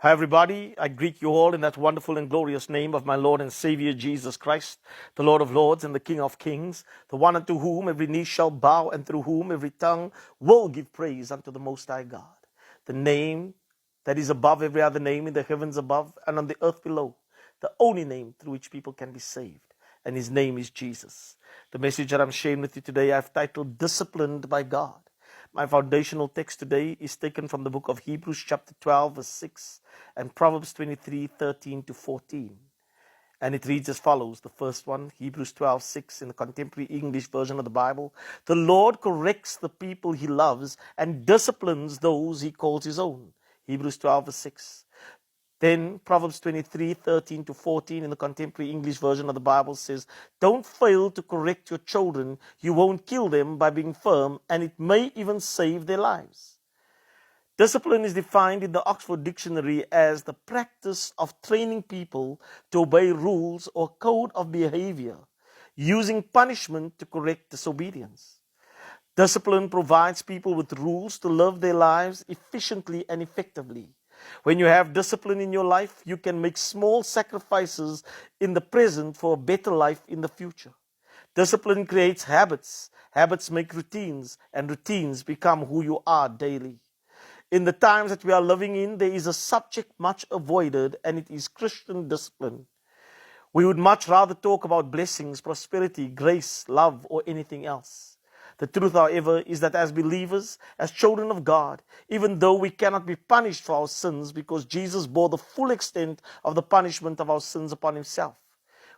Hi, everybody. I greet you all in that wonderful and glorious name of my Lord and Savior Jesus Christ, the Lord of Lords and the King of Kings, the one unto whom every knee shall bow and through whom every tongue will give praise unto the Most High God. The name that is above every other name in the heavens above and on the earth below, the only name through which people can be saved. And his name is Jesus. The message that I'm sharing with you today, I've titled Disciplined by God. My foundational text today is taken from the book of Hebrews chapter 12 verse 6 and Proverbs 23:13 to 14. And it reads as follows. The first one, Hebrews 12:6 in the contemporary English version of the Bible. The Lord corrects the people he loves and disciplines those he calls his own. Hebrews 12 verse 6. Then Proverbs 23:13 to 14 in the contemporary English version of the Bible says, don't fail to correct your children. You won't kill them by being firm, and it may even save their lives. Discipline is defined in the Oxford Dictionary as the practice of training people to obey rules or code of behavior, using punishment to correct disobedience. Discipline provides people with rules to live their lives efficiently and effectively. When you have discipline in your life, you can make small sacrifices in the present for a better life in the future. Discipline creates habits. Habits make routines, and routines become who you are daily. In the times that we are living in, there is a subject much avoided, and it is Christian discipline. We would much rather talk about blessings, prosperity, grace, love, or anything else. The truth, however, is that as believers, as children of God, even though we cannot be punished for our sins because Jesus bore the full extent of the punishment of our sins upon himself,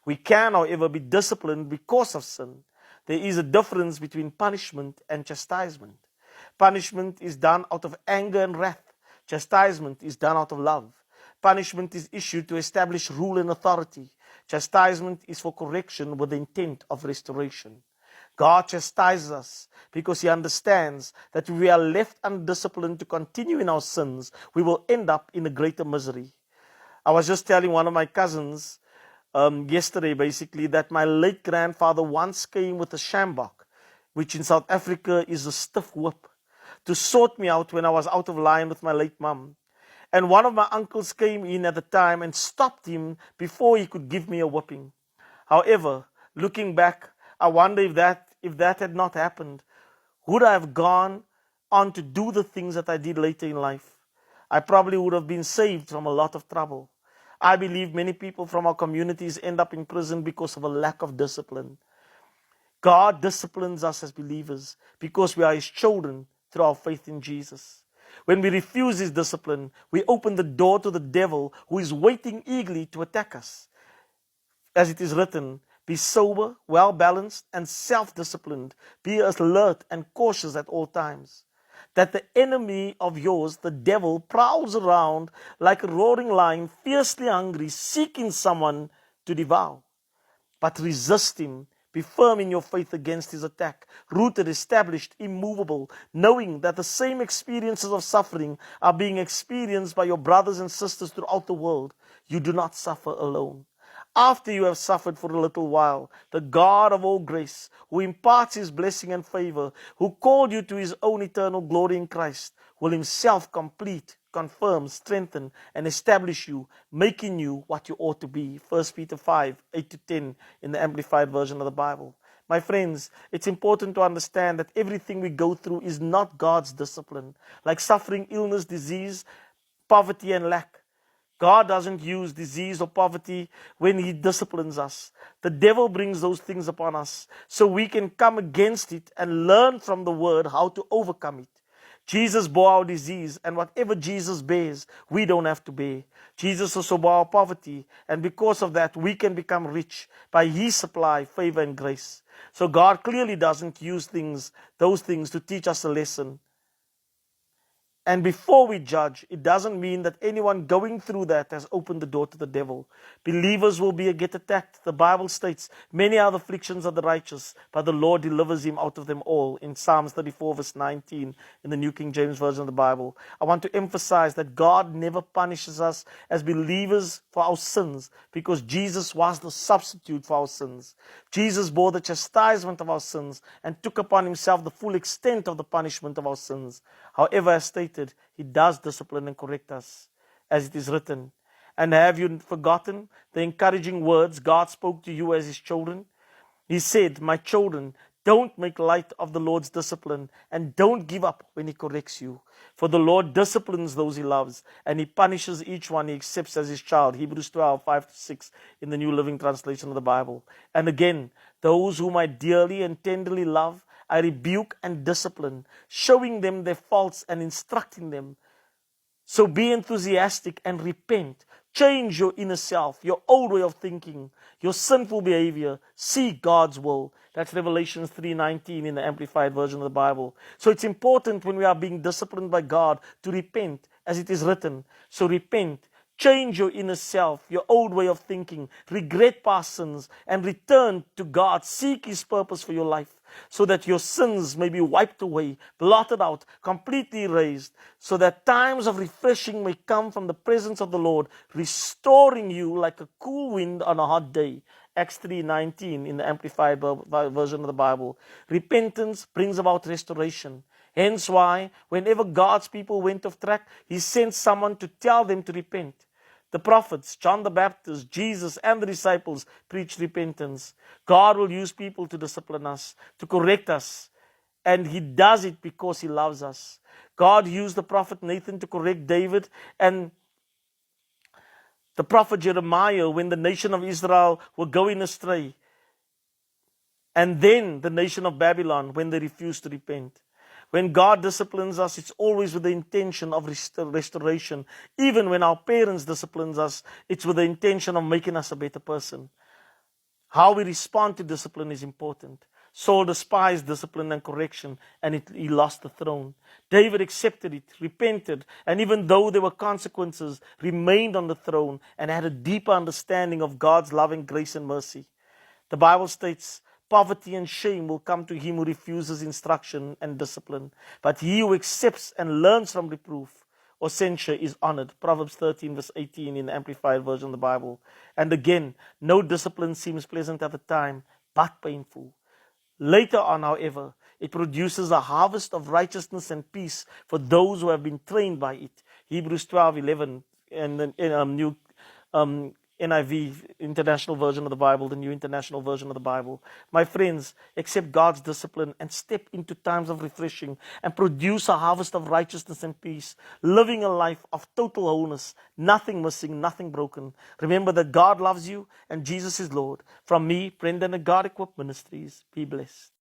we can, however, be disciplined because of sin. There is a difference between punishment and chastisement. Punishment is done out of anger and wrath. Chastisement is done out of love. Punishment is issued to establish rule and authority. Chastisement is for correction with the intent of restoration. God chastises us because he understands that if we are left undisciplined to continue in our sins, we will end up in a greater misery. I was just telling one of my cousins yesterday, basically, that my late grandfather once came with a sjambok, which in South Africa is a stiff whip, to sort me out when I was out of line with my late mum. And one of my uncles came in at the time and stopped him before he could give me a whipping. However, looking back, I wonder if that had not happened, would I have gone on to do the things that I did later in life? I probably would have been saved from a lot of trouble. I believe many people from our communities end up in prison because of a lack of discipline. God disciplines us as believers because we are his children through our faith in Jesus. When we refuse his discipline, we open the door to the devil, who is waiting eagerly to attack us. As it is written, be sober, well-balanced, and self-disciplined. Be alert and cautious at all times. That the enemy of yours, the devil, prowls around like a roaring lion, fiercely hungry, seeking someone to devour. But resist him. Be firm in your faith against his attack, rooted, established, immovable, knowing that the same experiences of suffering are being experienced by your brothers and sisters throughout the world. You do not suffer alone. After you have suffered for a little while, the God of all grace, who imparts his blessing and favor, who called you to his own eternal glory in Christ, will himself complete, confirm, strengthen, and establish you, making you what you ought to be. 1 Peter 5:8-10 in the Amplified version of the Bible. My friends, it's important to understand that everything we go through is not God's discipline, like suffering, illness, disease, poverty, and lack. God doesn't use disease or poverty when he disciplines us. The devil brings those things upon us so we can come against it and learn from the word how to overcome it. Jesus bore our disease, and whatever Jesus bears, we don't have to bear. Jesus also bore our poverty, and because of that, we can become rich by his supply, favor, and grace. So God clearly doesn't use those things to teach us a lesson. And before we judge, it doesn't mean that anyone going through that has opened the door to the devil. Believers will get attacked. The Bible states, many are the afflictions of the righteous, but the Lord delivers him out of them all. In Psalms 34 verse 19, in the New King James Version of the Bible. I want to emphasize that God never punishes us as believers for our sins, because Jesus was the substitute for our sins. Jesus bore the chastisement of our sins and took upon himself the full extent of the punishment of our sins. However, as stated, he does discipline and correct us. as it is written. And have you forgotten the encouraging words God spoke to you as his children? He said, my children, don't make light of the Lord's discipline and don't give up when he corrects you. For the Lord disciplines those he loves and he punishes each one he accepts as his child. Hebrews 12, 5-6 in the New Living Translation of the Bible. And again, those whom I dearly and tenderly love, I rebuke and discipline, showing them their faults and instructing them. So be enthusiastic and repent. Change your inner self, your old way of thinking, your sinful behavior. Seek God's will. That's Revelation 3:19 in the Amplified Version of the Bible. So it's important when we are being disciplined by God to repent, as it is written. So repent. Change your inner self, your old way of thinking, regret past sins, and return to God. Seek his purpose for your life, so that your sins may be wiped away, blotted out, completely erased, so that times of refreshing may come from the presence of the Lord, restoring you like a cool wind on a hot day. Acts 3:19 in the Amplified Version of the Bible. Repentance brings about restoration. Hence why, whenever God's people went off track, he sent someone to tell them to repent. The prophets, John the Baptist, Jesus, and the disciples preached repentance. God will use people to discipline us, to correct us. And he does it because he loves us. God used the prophet Nathan to correct David and the prophet Jeremiah when the nation of Israel were going astray. And then the nation of Babylon when they refused to repent. When God disciplines us, it's always with the intention of restoration. Even when our parents discipline us, it's with the intention of making us a better person. How we respond to discipline is important. Saul despised discipline and correction, and he lost the throne. David accepted it, repented, and even though there were consequences, remained on the throne and had a deeper understanding of God's loving grace and mercy. The Bible states, poverty and shame will come to him who refuses instruction and discipline. But he who accepts and learns from reproof or censure is honored. Proverbs 13 verse 18 in the Amplified Version of the Bible. And again, no discipline seems pleasant at the time, but painful. Later on, however, it produces a harvest of righteousness and peace for those who have been trained by it. Hebrews 12:11 and the New NIV, International Version of the Bible, the New International Version of the Bible. My friends, accept God's discipline and step into times of refreshing and produce a harvest of righteousness and peace, living a life of total wholeness, nothing missing, nothing broken. Remember that God loves you and Jesus is Lord. From me, Brendan at God Equipped Ministries, be blessed.